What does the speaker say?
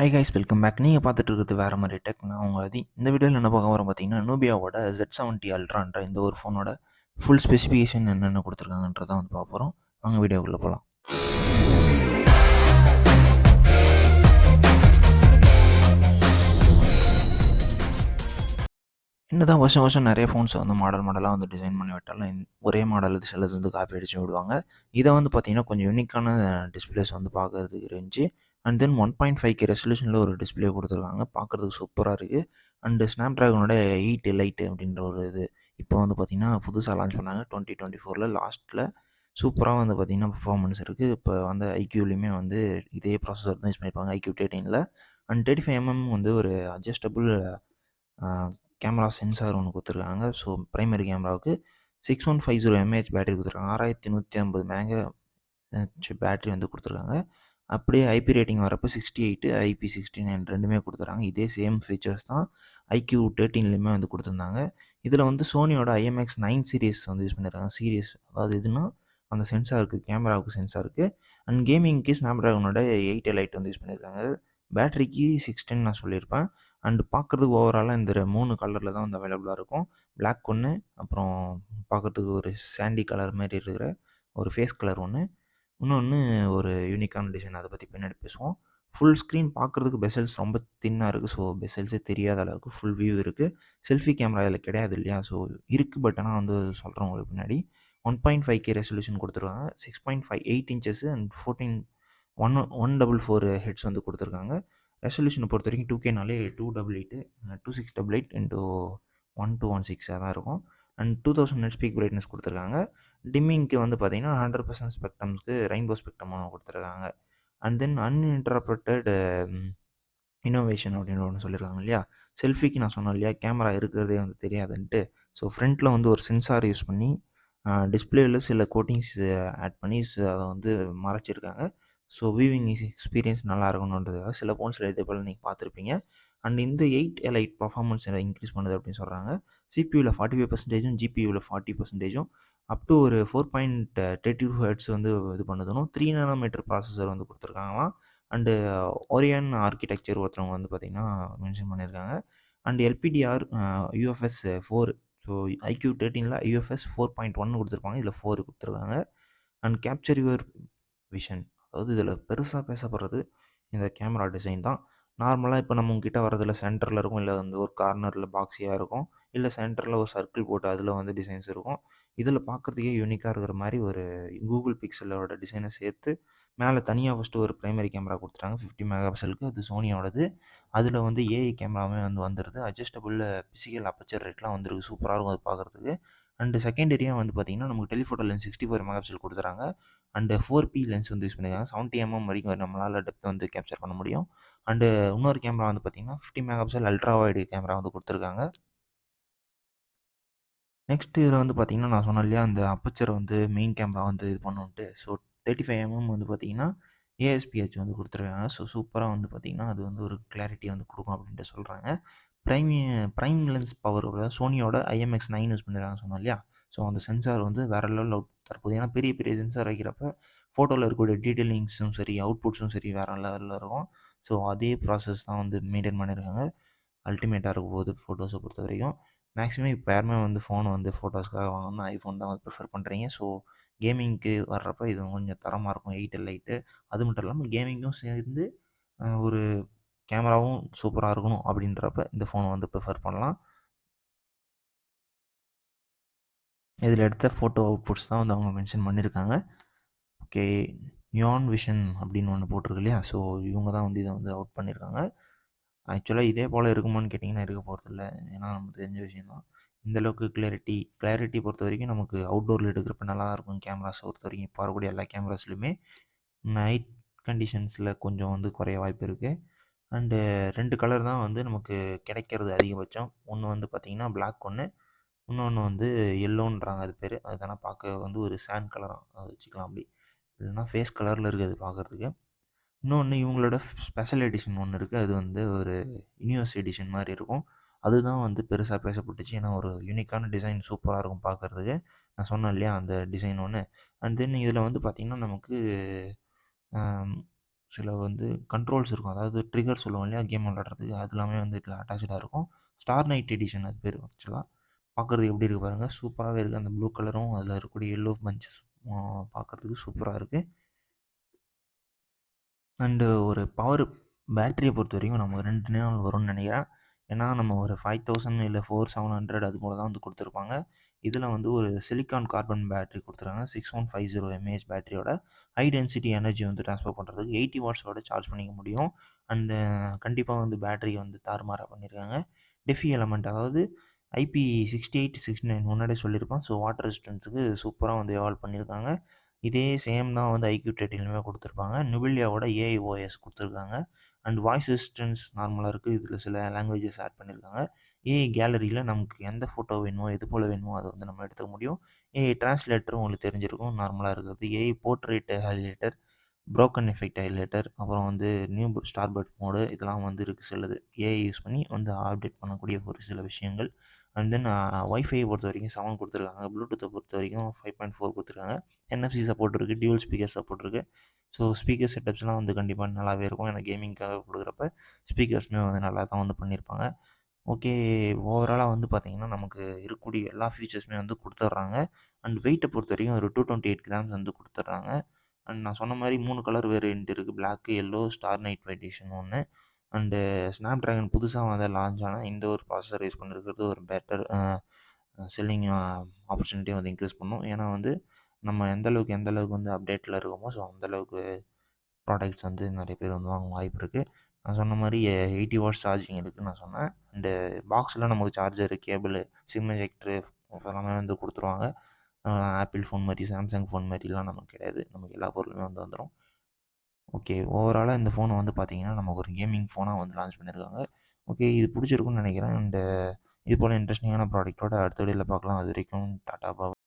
Hi guys welcome back. நீங்கள் பார்த்துட்டு இருக்கிறது வேறு மாதிரி டெக். நான் உங்கள் இந்த வீடியோவில் என்ன பார்க்க வரோம் பார்த்தீங்கன்னா, நூபியாவோட Z70 அல்ட்ரான்ற இந்த ஒரு ஃபோனோட ஃபுல் ஸ்பெசிஃபிகேஷன் என்னென்ன கொடுத்துருக்காங்கன்றதான் வந்து பார்க்க போகிறோம். வாங்க வீடியோக்குள்ளே போகலாம். என்னதான் வருஷம் நிறைய ஃபோன்ஸை வந்து மாடலாக வந்து டிசைன் பண்ணி விட்டாலும் ஒரே மாடல் இது சிலது வந்து காப்பி அடிச்சு விடுவாங்க. இதை வந்து பார்த்தீங்கன்னா கொஞ்சம் யூனிக்கான டிஸ்பிளேஸ் வந்து பார்க்கறதுக்கு இருந்துச்சு. அண்ட் தென் 1.5K ரெசல்யூஷனில் ஒரு டிஸ்பிளே கொடுத்துருக்காங்க. பார்க்குறதுக்கு சூப்பராக இருக்குது. அண்டு ஸ்னாப் ட்ராகனோட 8 எலைட் அப்படின்ற ஒரு இது இப்போ வந்து பார்த்திங்கன்னா புதுசாக லான்ச் பண்ணாங்க 2024 லாஸ்ட்டில். சூப்பராக வந்து பார்த்திங்கன்னா பர்ஃபார்மன்ஸ் இருக்குது. இப்போ வந்து ஐக்யூலேயுமே வந்து இதே ப்ராசஸர் தான் யூஸ் பண்ணியிருப்பாங்க iQOO 13. அண்ட் 35mm வந்து ஒரு அட்ஜஸ்டபுள் கேமரா சென்சார் ஒன்று கொடுத்துருக்காங்க. ஸோ ப்ரைமரி கேமராவுக்கு 6150 mAh பேட்டரி கொடுத்துருக்காங்க. 6150 மேகா பேட்டரி வந்து கொடுத்துருக்காங்க. அப்படியே ஐபி ரேட்டிங் வரப்போ 68 IP69 ரெண்டுமே கொடுத்துருக்காங்க. இதே சேம் ஃபீச்சர்ஸ் தான் iQOO 13லையுமே வந்து கொடுத்துருந்தாங்க. இதில் வந்து சோனியோட IMX9 சீரிஸ் வந்து யூஸ் பண்ணியிருக்காங்க. சீரிஸ் அதாவது எதுனா அந்த சென்சாருக்கு கேமராவுக்கு சென்சாருக்கு. அண்ட் கேமிங்க்கு ஸ்னாப் ட்ராகனோட 8 எலைட் வந்து யூஸ் பண்ணியிருக்காங்க. பேட்டரிக்கு 610 நான் சொல்லியிருப்பேன். அண்டு பார்க்குறதுக்கு ஓவராலாக இந்த 3 கலரில் தான் வந்து அவைலபிளாக இருக்கும். பிளாக் ஒன்று, அப்புறம் பார்க்குறதுக்கு ஒரு சாண்டி கலர் மாதிரி இருக்கிற ஒரு ஃபேஸ் கலர் ஒன்று, இன்னொன்று ஒரு யூனிக்கான டிசைன். அதை பற்றி பின்னாடி பேசுவோம். ஃபுல் ஸ்க்ரீன் பார்க்குறதுக்கு பெசல்ஸ் ரொம்ப தின்னாக இருக்குது. ஸோ பெசல்ஸே தெரியாத அளவுக்கு ஃபுல் வியூ இருக்குது. செல்ஃபி கேமரா இதில் கிடையாது இல்லையா? ஸோ இருக்குது, பட் ஆனால் வந்து சொல்கிறேன் உங்களுக்கு பின்னாடி. 1.5K ரெசல்யூஷன் கொடுத்துருக்காங்க. 6.5 8 இன்ச்சஸ் அண்ட் 144 ஹெட்ஸ் வந்து கொடுத்துருக்காங்க. ரெசல்யூஷனை பொறுத்த வரைக்கும் 2Kனாலே 288 2688 இன்ட்டு 1216 தான் இருக்கும். அண்ட் 2000 நெட் ஸ்பீக் பிரைட்னஸ் கொடுத்துருக்காங்க. டிம்மிங்க்கு வந்து பார்த்தீங்கன்னா 100% ஸ்பெக்ட்ரம்ஸ்க்கு ரெயின்போ ஸ்பெக்ட்ரம் ஒன்று கொடுத்துருக்காங்க. அண்ட் தென் அன்இன்டரப்டட் இன்னோவேஷன் அப்படின்னு ஒன்று சொல்லியிருக்காங்க இல்லையா? செல்ஃபிக்கு நான் சொன்னேன் இல்லையா, கேமரா இருக்கிறதே வந்து தெரியாதுன்ட்டு. ஸோ ஃப்ரண்ட்டில் வந்து ஒரு சென்சார் யூஸ் பண்ணி டிஸ்பிளேயில் சில கோட்டிங்ஸ் ஆட் பண்ணி அதை வந்து மறைச்சிருக்காங்க. ஸோ வியூவிங் எக்ஸ்பீரியன்ஸ் நல்லா இருக்கணுன்றதுக்காக சில ஃபோன்ஸில் இதே போல் நீங்கள் பார்த்துருப்பீங்க. அண்ட் இந்த 8 எலைட் பர்ஃபார்மன்ஸ் இன்க்ரீஸ் பண்ணுது அப்படின்னு சொல்கிறாங்க. சிபியூவில் 45%, ஜிபியூவில் 40%, அப் டு ஒரு 4.32 ஹெர்ட்ஸ் வந்து இது பண்ணுதுன்னு 3 நானோமீட்டர் ப்ராசஸர் வந்து கொடுத்துருக்காங்களாம். அண்டு ஓரியன் ஆர்கிடெக்சர் ஒருத்தவங்க வந்து பார்த்திங்கன்னா மென்ஷன் பண்ணியிருக்காங்க. And LPDR UFS 4. So iQOO 13ல் யூஎஃப்எஸ் 4.1 கொடுத்துருப்பாங்க. இதில் 4 கொடுத்துருக்காங்க. And capture your vision. அதாவது இதில் பெருசாக பேசப்படுறது இந்த கேமரா டிசைன் தான். நார்மலாக இப்போ நம்ம உங்ககிட்ட வரதில் சென்டரில் இருக்கும், இல்லை வந்து ஒரு கார்னரில் பாக்ஸியாக இருக்கும், இல்லை சென்டரில் ஒரு சர்க்கிள் போட்டு அதில் வந்து டிசைன்ஸ் இருக்கும். இதில் பார்க்குறதுக்கே யூனிக்காக இருக்கிற மாதிரி ஒரு கூகுள் பிக்சலோட டிசைனை சேர்த்து மேலே தனியாக ஃபஸ்ட்டு ஒரு ப்ரைமரி கேமரா கொடுத்துட்டாங்க 50 மெகா பிக்சலுக்கு. அது சோனியோடது. அதில் வந்து ஏஐ கேமராவே வந்து வந்துடுது. அட்ஜஸ்டபுள் பிசிக்கல் அப்பச்சர் ரேட்லாம் வந்துருக்கு. சூப்பராக இருக்கும் அது பார்க்குறதுக்கு. அண்டு செகண்டரியாக வந்து பார்த்திங்கன்னா நமக்கு டெலிஃபோட்டோ லென்ஸ் 64 மெகா பிக்சல் கொடுத்துறாங்க. அண்டு 4P லென்ஸ் வந்து யூஸ் பண்ணியிருக்காங்க. 70mm வரைக்கும் நம்மளால் டெப்த் வந்து கேப்சர் பண்ண முடியும். அண்டு இன்னொரு கேமரா வந்து பார்த்திங்கன்னா 50 mega pixel ultra wide camera வந்து கொடுத்துருக்காங்க. நெக்ஸ்ட் இதில் வந்து பார்த்திங்கன்னா நான் சொன்னேன் இல்லையா, அந்த அப்பச்சரை வந்து மெயின் கேமரா வந்து இது பண்ணுன்ட்டு. ஸோ 35mm வந்து பார்த்திங்கன்னா ASPH வந்து கொடுத்துருக்காங்க. ஸோ சூப்பராக வந்து பார்த்திங்கன்னா அது வந்து ஒரு கிளாரிட்டி வந்து கொடுக்கும் அப்படின்ட்டு சொல்கிறாங்க. ப்ரைம் லென்ஸ் பவரோட சோனியோட IMX9 யூஸ் பண்ணியிருக்காங்க சொன்னோம் இல்லையா? ஸோ அந்த சென்சார் வந்து வேறு லெவலில் தற்போது. ஏன்னா பெரிய பெரிய சென்சார் வைக்கிறப்ப ஃபோட்டோவில் இருக்கக்கூடிய டீட்டெயிலிங்ஸும் சரி, அவுட்புட்ஸும் சரி வேறு லெவலில் இருக்கும். ஸோ அதே ப்ராசஸ் தான் வந்து மெயின்டைன் பண்ணியிருக்காங்க. அல்டிமேட்டாக இருக்கும் போது ஃபோட்டோஸை பொறுத்த வரைக்கும். மேக்ஸிமம் இப்போ யாருமே வந்து ஃபோனை வந்து ஃபோட்டோஸ்க்காக வாங்கணும்னா ஐஃபோன் தான் வந்து ப்ரிஃபர் பண்ணுறீங்க. ஸோ கேமிங்க்கு வர்றப்போ இது கொஞ்சம் தரமாக இருக்கும் 8 எலைட்டு. அது மட்டும் இல்லாமல் கேமிங்கும் சேர்ந்து ஒரு கேமராவும் சூப்பராக இருக்கணும் அப்படின்றப்ப இந்த ஃபோனை வந்து ப்ரிஃபர் பண்ணலாம். இதில் எடுத்த ஃபோட்டோ அவுட்புட்ஸ் தான் வந்து அவங்க மென்ஷன் பண்ணியிருக்காங்க. ஓகே, நியான் விஷன் அப்படின்னு ஒன்று போட்டிருக்கு இல்லையா? ஸோ இவங்க தான் வந்து இதை வந்து அவுட் பண்ணியிருக்காங்க. ஆக்சுவலாக இதே போல் இருக்குமான்னு கேட்டிங்கன்னா இருக்க போகிறதில்ல. ஏன்னா நமக்கு தெரிஞ்ச விஷயம் தான். இந்த அளவுக்கு கிளாரிட்டி பொறுத்த வரைக்கும் நமக்கு அவுட்டோரில் எடுக்கிறப்ப நல்லா தான் இருக்கும். கேமராஸை பொறுத்த வரைக்கும் இப்போ வரக்கூடிய எல்லா கேமராஸ்லையுமே நைட் கண்டிஷன்ஸில் கொஞ்சம் வந்து குறைய வாய்ப்பு இருக்குது. அண்டு 2 கலர் தான் வந்து நமக்கு கிடைக்கிறது அதிகபட்சம். ஒன்று வந்து பார்த்திங்கன்னா பிளாக் ஒன்று, இன்னொன்று வந்து எல்லோன்றாங்க அது பேர். அது தானே பார்க்க வந்து ஒரு சாண்ட் கலராக அதை வச்சுக்கலாம் அப்படி. இல்லைன்னா ஃபேஸ் கலரில் இருக்குது பார்க்குறதுக்கு. இன்னொன்று இவங்களோட ஸ்பெஷல் எடிஷன் ஒன்று இருக்குது. அது வந்து ஒரு யூனிவர்ஸ் எடிஷன் மாதிரி இருக்கும். அதுதான் வந்து பெருசாக பேசப்பட்டுச்சு. ஏன்னா ஒரு யூனிக்கான டிசைன் சூப்பராக இருக்கும் பார்க்குறதுக்கு. நான் சொன்னேன் இல்லையா அந்த டிசைன் ஒன்று. அண்ட் தென் இதில் வந்து பார்த்திங்கன்னா நமக்கு சில வந்து கண்ட்ரோல்ஸ் இருக்கும். அதாவது ட்ரிகர் சொல்லுவோம் இல்லையா? கேம் விளையாடுறதுக்கு. அது எல்லாமே வந்து இதில அட்டாச்டா இருக்கும். ஸ்டார் நைட் எடிஷன் அது பேரு ஆக்சுவலா. பார்க்கறதுக்கு எப்படி இருக்கு பாருங்க. சூப்பராவே இருக்கு. அந்த ப்ளூ கலரும் அதில இருக்கக்கூடிய எல்லோ பஞ்சஸ் பார்க்கறதுக்கு சூப்பரா இருக்கு. அண்டு ஒரு பவர் பேட்டரிய பொறுத்தவரைக்கும் நமக்கு 2 நாள் வரும்னு நெனைக்கிறேன். ஏன்னா, நம்ம ஒரு 5000 இல்ல 4700 அது போல தான் வந்து குடுத்துருப்பாங்க. இதில வந்து ஒரு சிலிக்கான் கார்பன் பேட்டரி குடுத்துருக்காங்க. 6150 எம்ஏஹெச் பேட்டரியோட ஹை டென்சிட்டி எனர்ஜி வந்து ட்ரான்ஸ்ஃபர் பண்றதுக்கு 80 வாட்ஸோட சார்ஜ் பண்ணிக்க முடியும். அண்டு கண்டிப்பா வந்து பேட்டரிய வந்து தாறுமாறா பண்ணியிருக்காங்க. டெஃபி எலமெண்ட் அதாவது IP6869 முன்னாடியே சொல்லியிருப்பேன். ஸோ வாட்டர் ரெசிஸ்டன்ஸுக்கு சூப்பரா வந்து எவால்வ் பண்ணியிருக்காங்க. இதே சேம் தான் வந்து ஐக்யூ 13லுமே குடுத்துருப்பாங்க. நுபிலியாவோட ஏஐ ஓஎஸ் குடுத்துருக்காங்க. அண்ட் வாய்ஸ் அசிஸ்டன்ஸ் நார்மலா இருக்கு. இதில சில லாங்குவேஜஸ் ஆட் பண்ணியிருக்காங்க. ஏஐ கேலரியில நமக்கு எந்த ஃபோட்டோ வேணுமோ, எது போல வேணுமோ அத வந்து நம்ம எடுத்துக்க முடியும். ஏஐ டிரான்ஸ்லேட்டரும் உங்களுக்கு தெரிஞ்சிருக்கும். நார்மலா இருக்கிறது. AI portrait highlighter, broken effect highlighter, அப்புறம் வந்து நியூ ஸ்டார்பர்ட் மோடு இதெல்லாம் வந்து இருக்கு சிலது. ஏஐ யூஸ் பண்ணி வந்து அப்டேட் பண்ணக்கூடிய ஒரு சில விஷயங்கள். அண்ட் தென் வைஃபை பொறுத்தவரைக்கும் 7 குடுத்துருக்காங்க. ப்ளூடூத்த பொறுத்தவரைக்கும் 5.4 குடுத்துருக்காங்க. என்எஃப்சி சப்போர்ட் இருக்கு. டியூவல் ஸ்பீக்கர் சப்போர்ட் இருக்கு. ஸோ ஸ்பீக்கர் செட்டப்ஸ்லாம் வந்து கண்டிப்பா நல்லாவே இருக்கும். ஏன்னா கேமிங்க்காக குடுக்குறப்ப ஸ்பீக்கர்ஸுமே வந்து நல்லா தான் வந்து பண்ணியிருப்பாங்க. ஓகே. ஓவராலா வந்து பார்த்தீங்கன்னா, நமக்கு இருக்கக்கூடிய எல்லா ஃபீச்சர்ஸுமே வந்து குடுத்துர்றாங்க. அண்ட் வெயிட்ட பொறுத்தவரைக்கும் ஒரு 228 கிராம்ஸ் வந்து குடுத்துர்றாங்க. அண்ட் நான் சொன்ன மாரி 3 கலர் வேரியன்ட் இருக்கு. Black, yellow, star night edition ஒண்ணு. அண்டு ஸ்னாப்டிராகன் புதுசா வந்து லான்ச் ஆன இந்த ஒரு ப்ராசஸர் யூஸ் பண்ணியிருக்கிறது ஒரு பெட்டர் செல்லிங் ஆப்பர்ச்சுனிட்டிய வந்து இன்க்ரீஸ் பண்ணும். ஏன்னா வந்து நம்ம எந்த அளவுக்கு வந்து அப்டேட்ல இருக்கோமோ, ஸோ அந்த அளவுக்கு ப்ராடக்ட்ஸ் வந்து நெறைய பேர் வந்து வாங்க வாய்ப்பு இருக்கு. நான் சொன்ன மாரி 80 வாட்ஸ் சார்ஜிங் இருக்குன்னு நான் சொன்னேன். அண்டு பாக்ஸ்ல நமக்கு சார்ஜரு, கேபிளு, சிம் எஜெக்டரு அதெல்லாமே வந்து குடுத்துருவாங்க. ஆப்பிள் ஃபோன் மாரி, சாம்சங் ஃபோன் மாரிலாம் நமக்கு கிடையாது. நமக்கு எல்லா பொருளுமே வந்து வந்துரும். ஓகே. ஓவராலா இந்த ஃபோன வந்து பார்த்தீங்கன்னா, நமக்கு ஒரு கேமிங் ஃபோனா வந்து லான்ச் பண்ணியிருக்காங்க. ஓகே. இது புடிச்சிருக்கும்னு நெனைக்கிறேன். அண்டு இது போல இன்ட்ரஸ்டிங்கான ப்ராடக்ட்டோட அடுத்த வீடியோல பார்க்கலாம். அதுவரைக்கும் டாடா, பாய்.